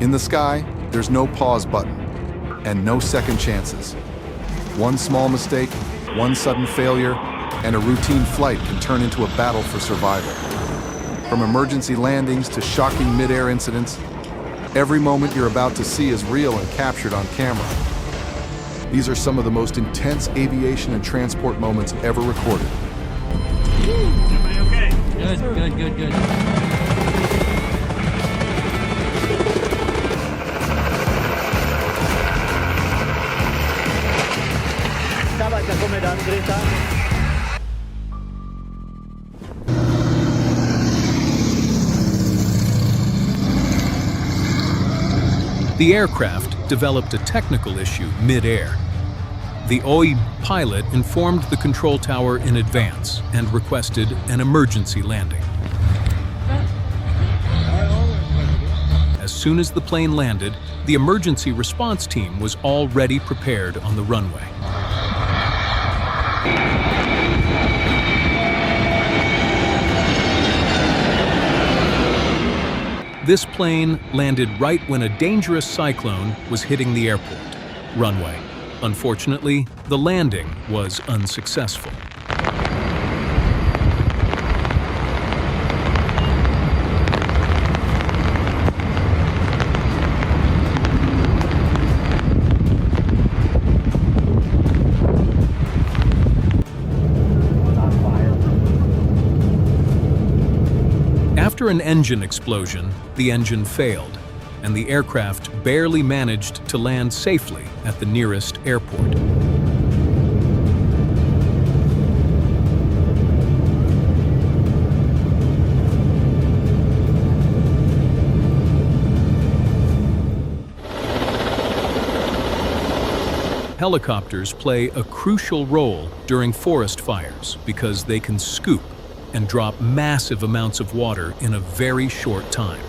In the sky, there's no pause button and no second chances. One small mistake, one sudden failure, and a routine flight can turn into a battle for survival. From emergency landings to shocking mid-air incidents, every moment you're about to see is real and captured on camera. These are some of the most intense aviation and transport moments ever recorded. Everybody okay? Good. The aircraft developed a technical issue mid-air. The OI pilot informed the control tower in advance and requested an emergency landing. As soon as the plane landed, the emergency response team was already prepared on the runway. This plane landed right when a dangerous cyclone was hitting the airport runway. Unfortunately, the landing was unsuccessful. After an engine explosion, the engine failed, and the aircraft barely managed to land safely at the nearest airport. Helicopters play a crucial role during forest fires because they can scoop and drop massive amounts of water in a very short time.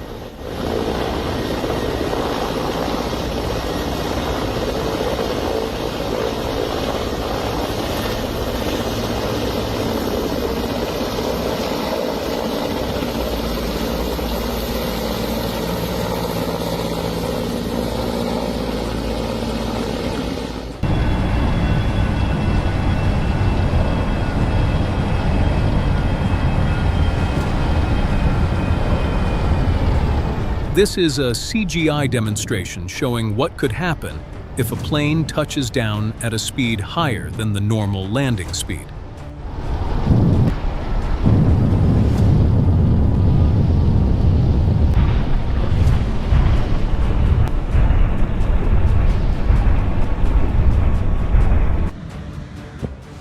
This is a CGI demonstration showing what could happen if a plane touches down at a speed higher than the normal landing speed.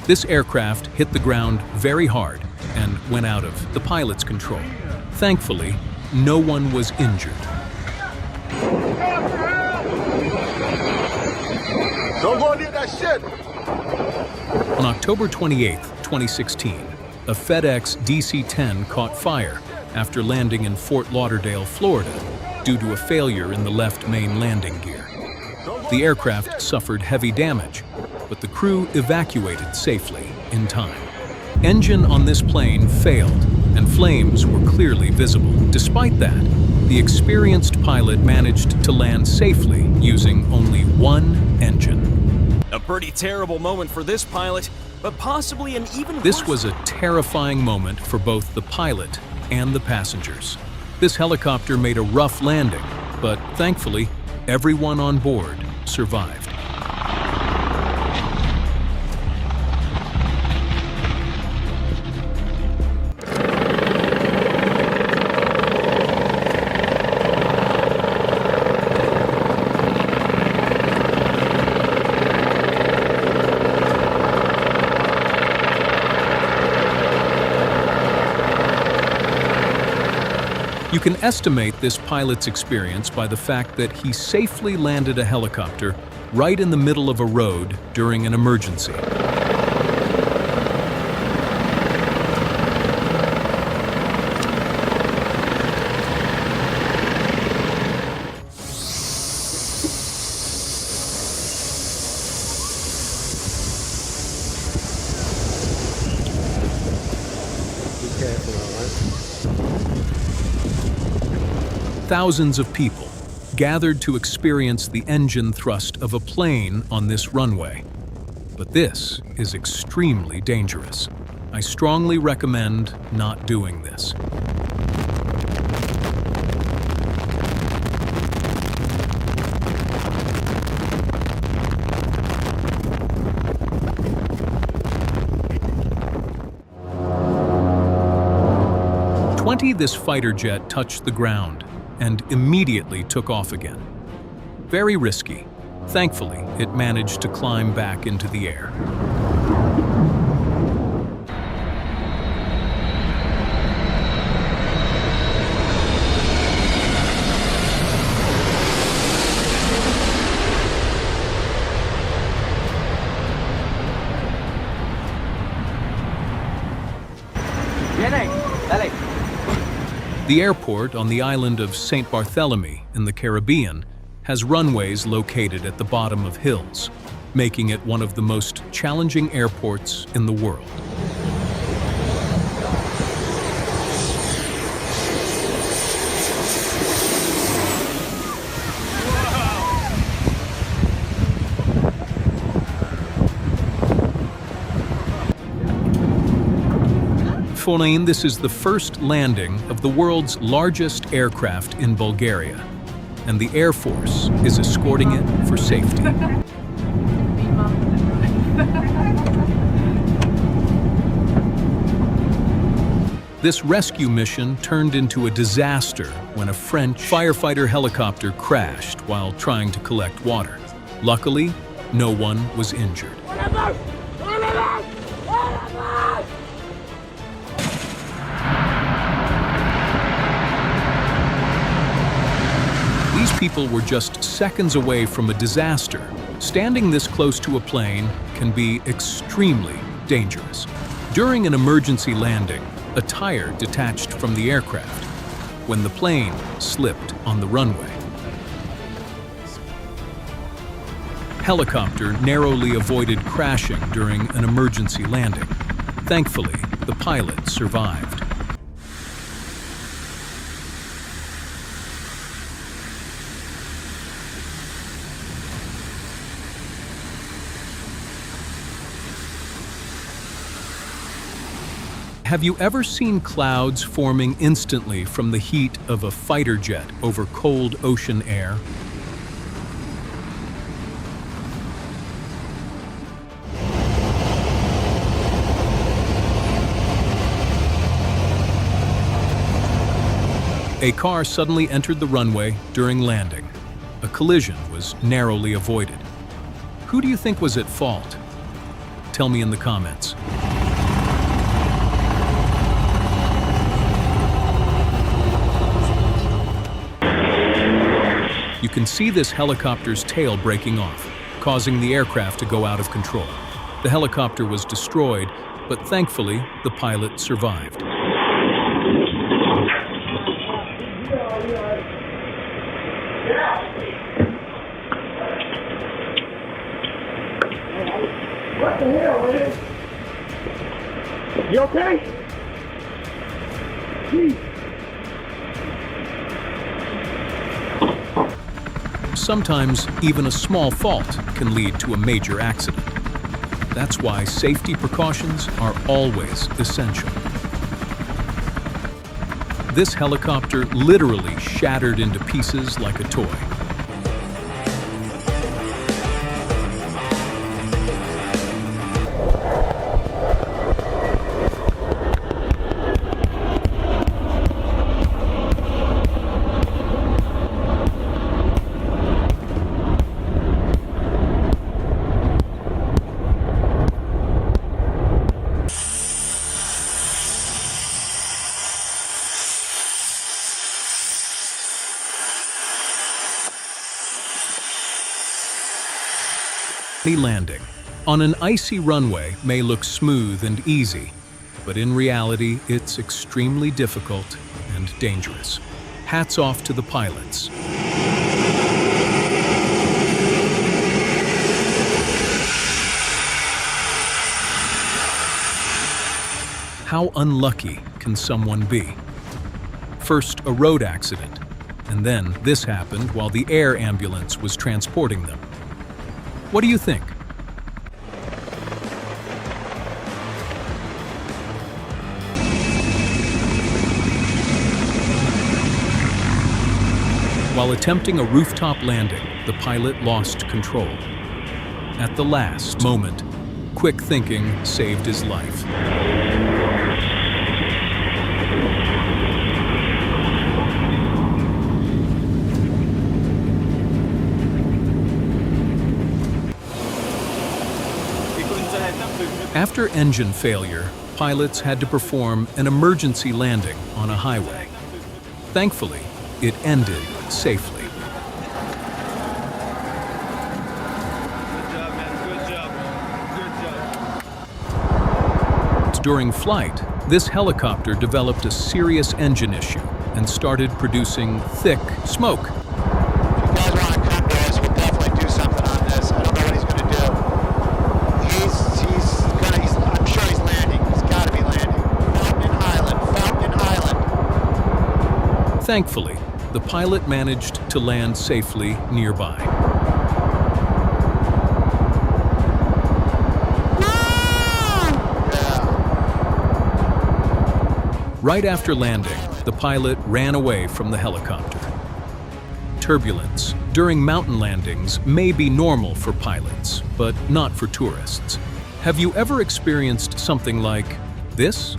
This aircraft hit the ground very hard and went out of the pilot's control. Thankfully, no one was injured. Don't go near that shit! On October 28, 2016, a FedEx DC-10 caught fire after landing in Fort Lauderdale, Florida, due to a failure in the left main landing gear. The aircraft suffered heavy damage, but the crew evacuated safely in time. Engine on this plane failed, and flames were clearly visible. Despite that, the experienced pilot managed to land safely using only one engine. A pretty terrible moment for this pilot, but possibly an even This worse... was a terrifying moment for both the pilot and the passengers. This helicopter made a rough landing, but thankfully, everyone on board survived. You can estimate this pilot's experience by the fact that he safely landed a helicopter right in the middle of a road during an emergency. Thousands of people, gathered to experience the engine thrust of a plane on this runway. But this is extremely dangerous. I strongly recommend not doing this. This fighter jet touched the ground and immediately took off again. Very risky. Thankfully, it managed to climb back into the air. The airport on the island of St. Barthélemy in the Caribbean has runways located at the bottom of hills, making it one of the most challenging airports in the world. This is the first landing of the world's largest aircraft in Bulgaria, and the Air Force is escorting it for safety. This rescue mission turned into a disaster when a French firefighter helicopter crashed while trying to collect water. Luckily, no one was injured. These people were just seconds away from a disaster. Standing this close to a plane can be extremely dangerous. During an emergency landing, a tire detached from the aircraft when the plane slipped on the runway. Helicopter narrowly avoided crashing during an emergency landing. Thankfully, the pilot survived. Have you ever seen clouds forming instantly from the heat of a fighter jet over cold ocean air? A car suddenly entered the runway during landing. A collision was narrowly avoided. Who do you think was at fault? Tell me in the comments. You can see this helicopter's tail breaking off, causing the aircraft to go out of control. The helicopter was destroyed, but thankfully, the pilot survived. What the hell, man? You okay? Jeez. Sometimes, even a small fault can lead to a major accident. That's why safety precautions are always essential. This helicopter literally shattered into pieces like a toy. Landing on an icy runway may look smooth and easy, but in reality, it's extremely difficult and dangerous. Hats off to the pilots. How unlucky can someone be? First, a road accident, And then this happened while the air ambulance was transporting them. What do you think? While attempting a rooftop landing, the pilot lost control. At the last moment, quick thinking saved his life. After engine failure, pilots had to perform an emergency landing on a highway. Thankfully, it ended safely. During flight, this helicopter developed a serious engine issue and started producing thick smoke. If you guys want to come to us, we'll definitely do something on this. I don't know what he's going to do. I'm sure he's landing. He's got to be landing. Fountain Island. Thankfully, the pilot managed to land safely nearby. Right after landing, the pilot ran away from the helicopter. Turbulence during mountain landings may be normal for pilots, but not for tourists. Have you ever experienced something like this?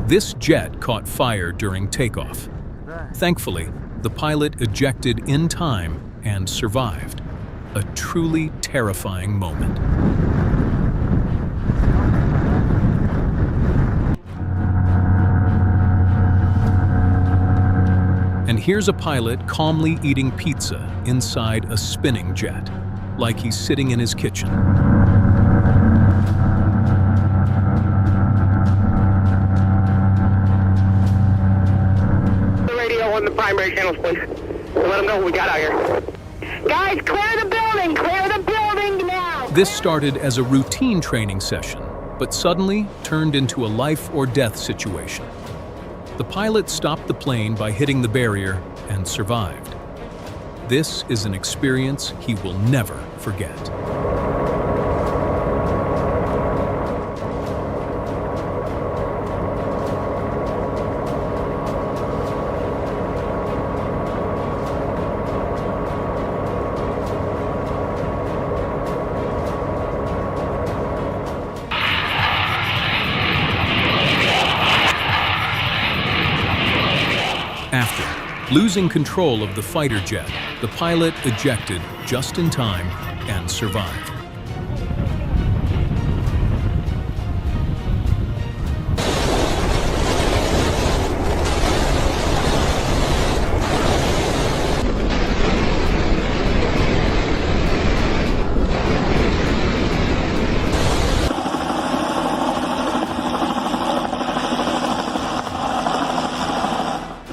This jet caught fire during takeoff. Thankfully, the pilot ejected in time and survived. A truly terrifying moment. And here's a pilot calmly eating pizza inside a spinning jet, like he's sitting in his kitchen. On the primary channels, please. Let them know what we got out here. Guys, clear the building! Clear the building now! This started as a routine training session, but suddenly turned into a life or death situation. The pilot stopped the plane by hitting the barrier and survived. This is an experience he will never forget. After losing control of the fighter jet, the pilot ejected just in time and survived.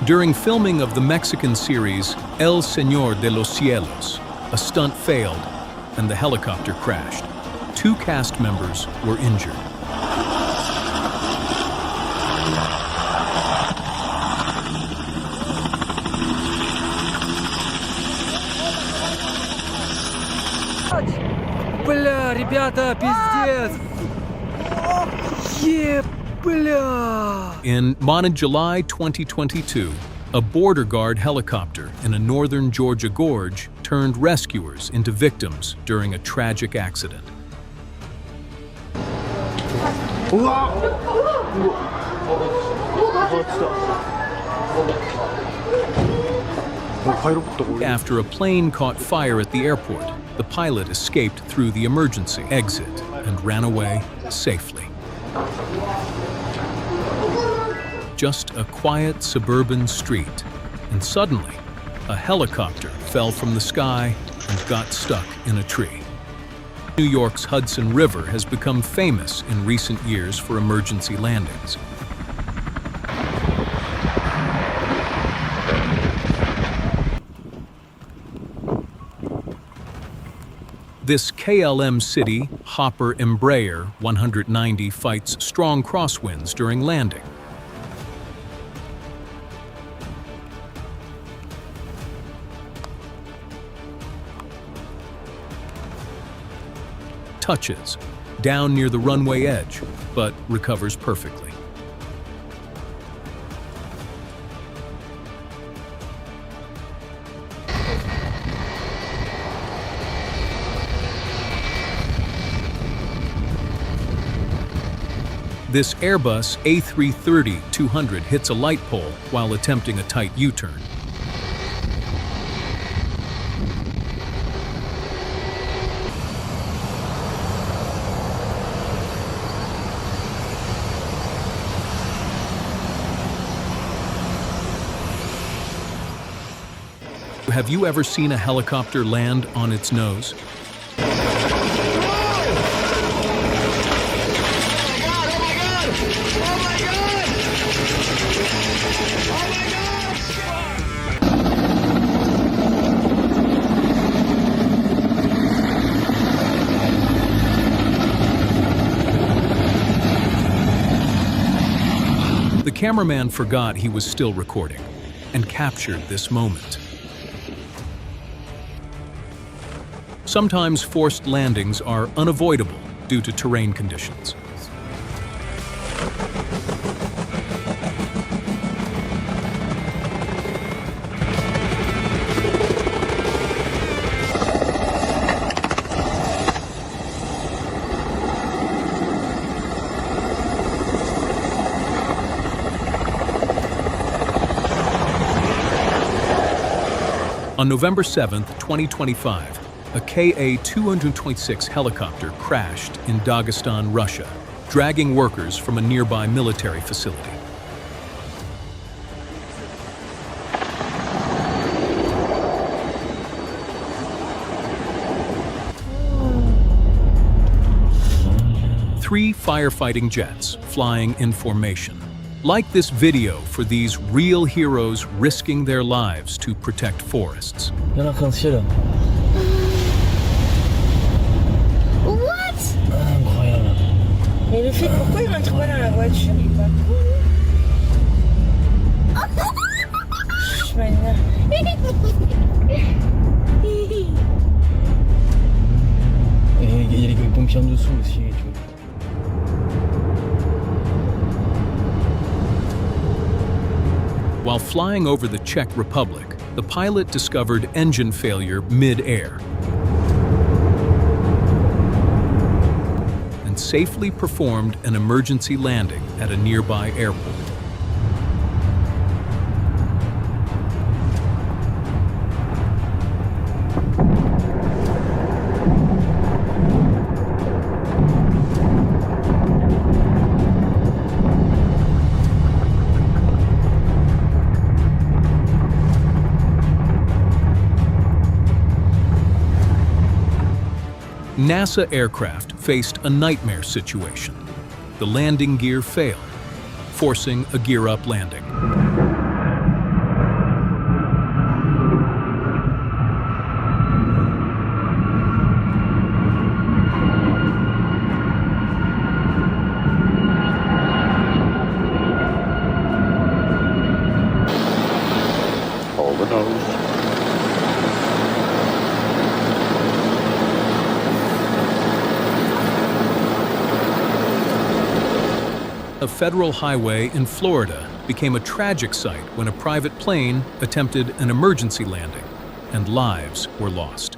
During filming of the Mexican series El Señor de los Cielos, a stunt failed and the helicopter crashed. 2 cast members were injured. Бля, ребята, пиздец! Бля! In July 2022, a border guard helicopter in a northern Georgia gorge turned rescuers into victims during a tragic accident. After a plane caught fire at the airport, the pilot escaped through the emergency exit and ran away safely. Just a quiet suburban street, and suddenly, a helicopter fell from the sky and got stuck in a tree. New York's Hudson River has become famous in recent years for emergency landings. This KLM City Hopper Embraer 190 fights strong crosswinds during landing. Touches, down near the runway edge, but recovers perfectly. This Airbus A330-200 hits a light pole while attempting a tight U-turn. Have you ever seen a helicopter land on its nose? The cameraman forgot he was still recording and captured this moment. Sometimes forced landings are unavoidable due to terrain conditions. On November 7, 2025, a Ka-226 helicopter crashed in Dagestan, Russia, dragging workers from a nearby military facility. Three firefighting jets flying in formation. Like this video for these real heroes risking their lives to protect forests. Y'en a plein de ciel. What? Incroyable. Mais le fait, pourquoi il rentre pas dans la voiture? Il est pas cool. Je m'énerve. Et il y a les pompiers en dessous aussi, tu vois. While flying over the Czech Republic, the pilot discovered engine failure mid-air and safely performed an emergency landing at a nearby airport. NASA aircraft faced a nightmare situation. The landing gear failed, forcing a gear-up landing. Hold the nose. A federal highway in Florida became a tragic sight when a private plane attempted an emergency landing, and lives were lost.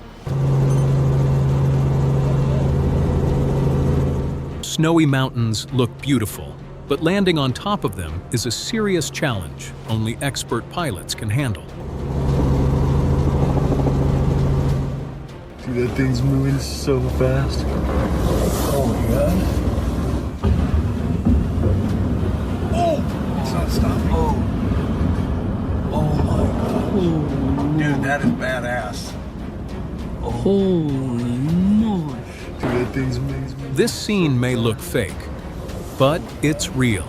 Snowy mountains look beautiful, But landing on top of them is a serious challenge only expert pilots can handle. Dude, that thing's moving so fast. Oh my god. Oh! It's not stopping. Oh. Oh my god. Dude, that is badass. Holy moly. Dude, that thing's amazing. This scene may look fake, but it's real.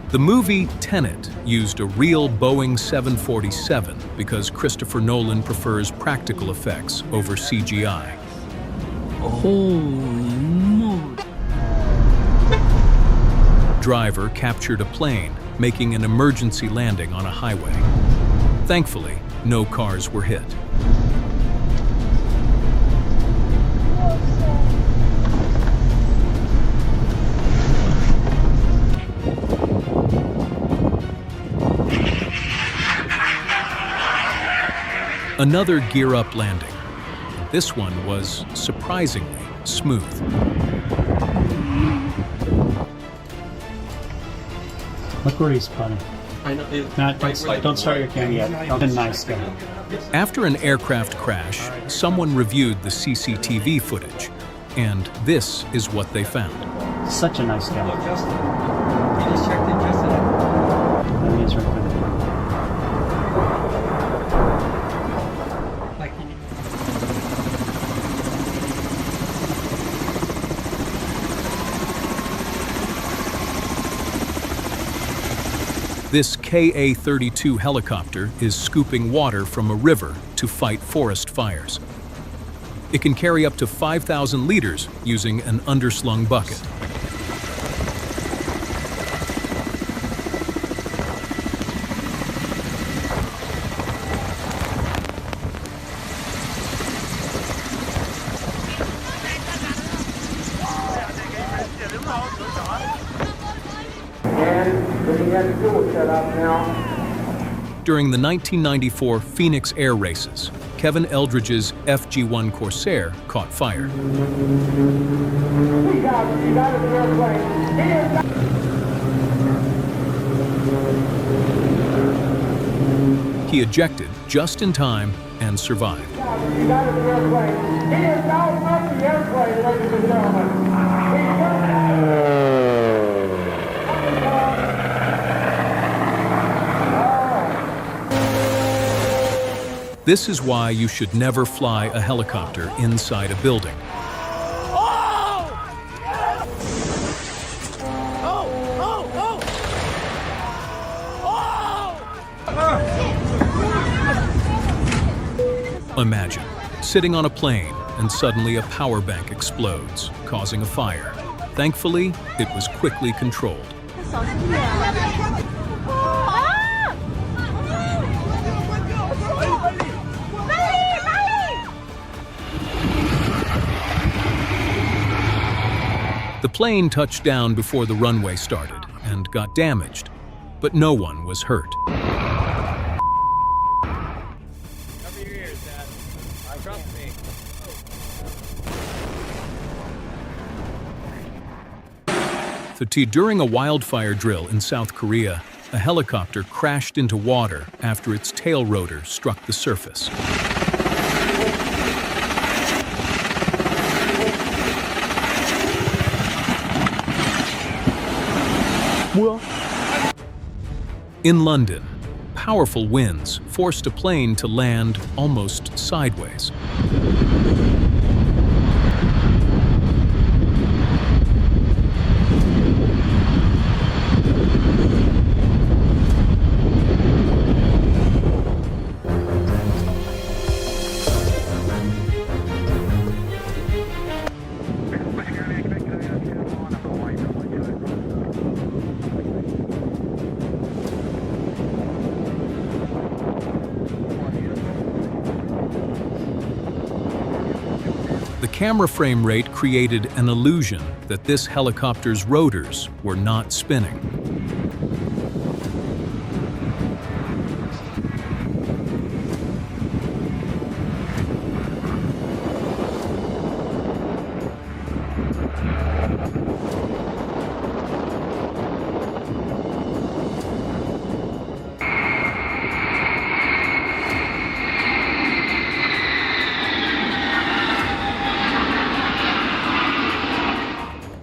The movie Tenet used a real Boeing 747 because Christopher Nolan prefers practical effects over CGI. Holy moly. Driver captured a plane, making an emergency landing on a highway. Thankfully, no cars were hit. Another gear-up landing. This one was surprisingly smooth. Look where he's putting. I know. Don't start your camera yet. Nice guy. After an aircraft crash, someone reviewed the CCTV footage, and this is what they found. Such a nice guy. Look, Justin. You just checked in, Justin. There he is right there. Like, This KA-32 helicopter is scooping water from a river to fight forest fires. It can carry up to 5,000 liters using an underslung bucket. During the 1994 Phoenix Air Races, Kevin Eldridge's FG-1 Corsair caught fire. He ejected just in time and survived. This is why you should never fly a helicopter inside a building. Imagine sitting on a plane and suddenly a power bank explodes, causing a fire. Thankfully, it was quickly controlled. The plane touched down before the runway started and got damaged, but no one was hurt. Cover your ears, Dad. Trust me. During a wildfire drill in South Korea, a helicopter crashed into water after its tail rotor struck the surface. In London, powerful winds forced a plane to land almost sideways. The camera frame rate created an illusion that this helicopter's rotors were not spinning.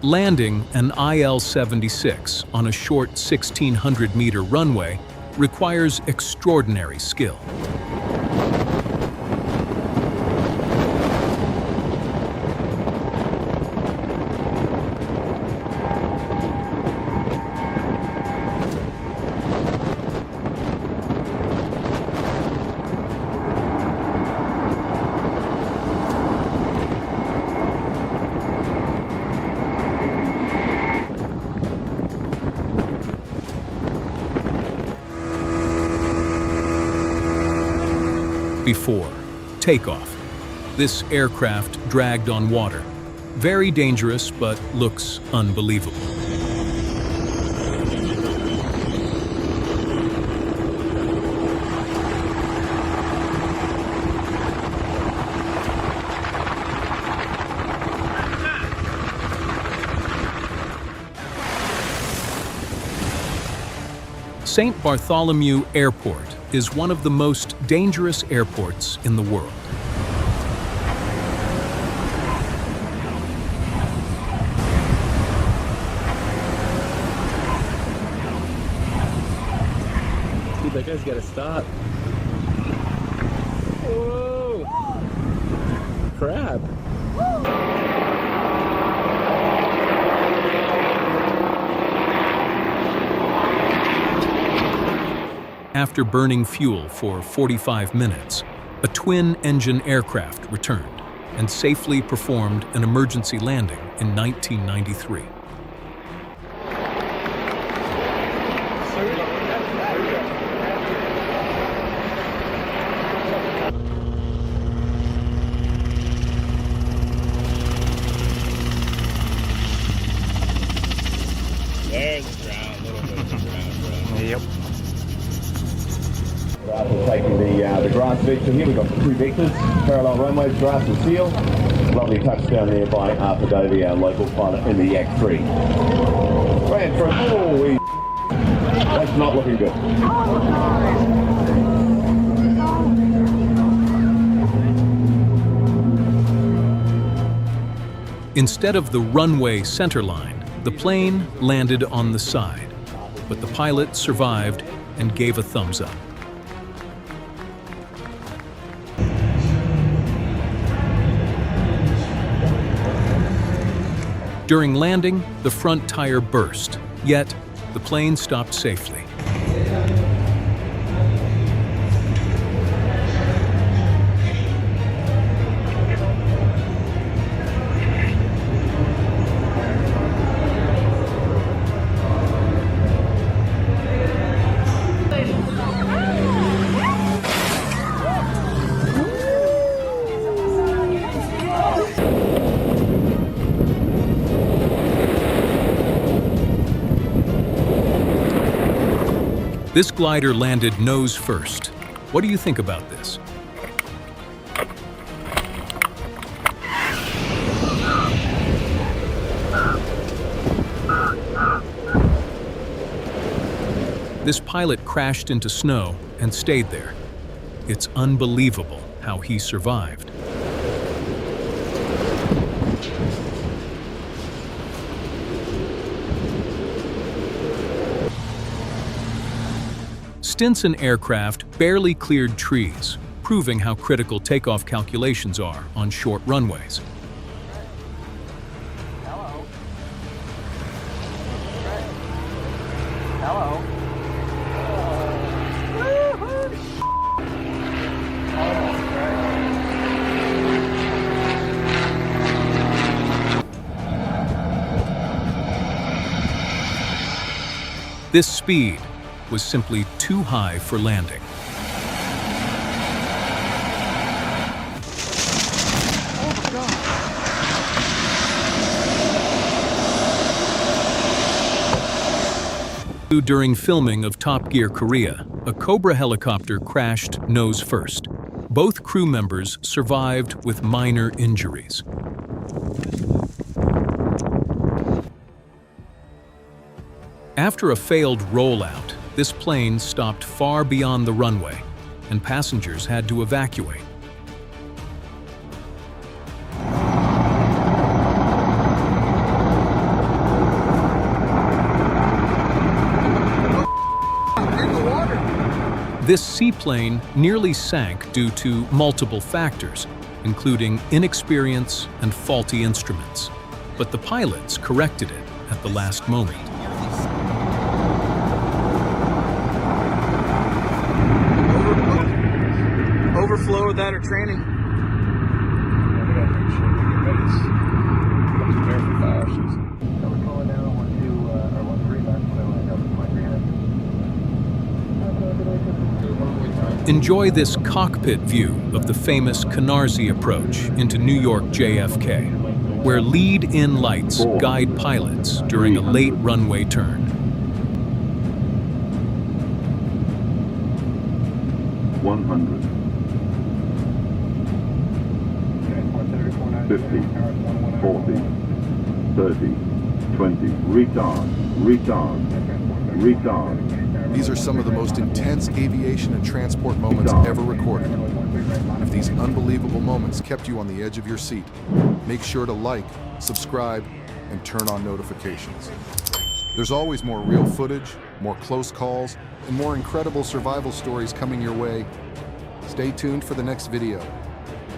Landing an IL-76 on a short 1,600-meter runway requires extraordinary skill. Before takeoff, this aircraft dragged on water. Very dangerous, but looks unbelievable. St. Bartholomew Airport is one of the most dangerous airports in the world. Dude, that guy's gotta stop. Whoa! Crap. After burning fuel for 45 minutes, a twin-engine aircraft returned and safely performed an emergency landing in 1993. There's the ground, a little bit of the ground, bro. Yep. We're taking the grass vector here. We've got 2 vectors, parallel runways, grass and seal. Lovely touchdown there by Padovey, our local pilot in the Yak 3. Ran through. Oh, that's not looking good. Instead of the runway centerline, the plane landed on the side, but the pilot survived and gave a thumbs up. During landing, the front tire burst, yet the plane stopped safely. This glider landed nose first. What do you think about this? This pilot crashed into snow and stayed there. It's unbelievable how he survived. Stinson aircraft barely cleared trees, proving how critical takeoff calculations are on short runways. Hello. Hello. This speed was simply too high for landing. During filming of Top Gear Korea, a Cobra helicopter crashed nose first. Both crew members survived with minor injuries. After a failed rollout, this plane stopped far beyond the runway, and passengers had to evacuate. This seaplane nearly sank due to multiple factors, including inexperience and faulty instruments. But the pilots corrected it at the last moment. Overflow of that or training? Enjoy this cockpit view of the famous Canarsie approach into New York JFK, where lead-in lights guide pilots during a late runway turn. 100. 50, 40, 30, 20, retard, retard, retard. These are some of the most intense aviation and transport moments ever recorded. If these unbelievable moments kept you on the edge of your seat, make sure to like, subscribe, and turn on notifications. There's always more real footage, more close calls, and more incredible survival stories coming your way. Stay tuned for the next video.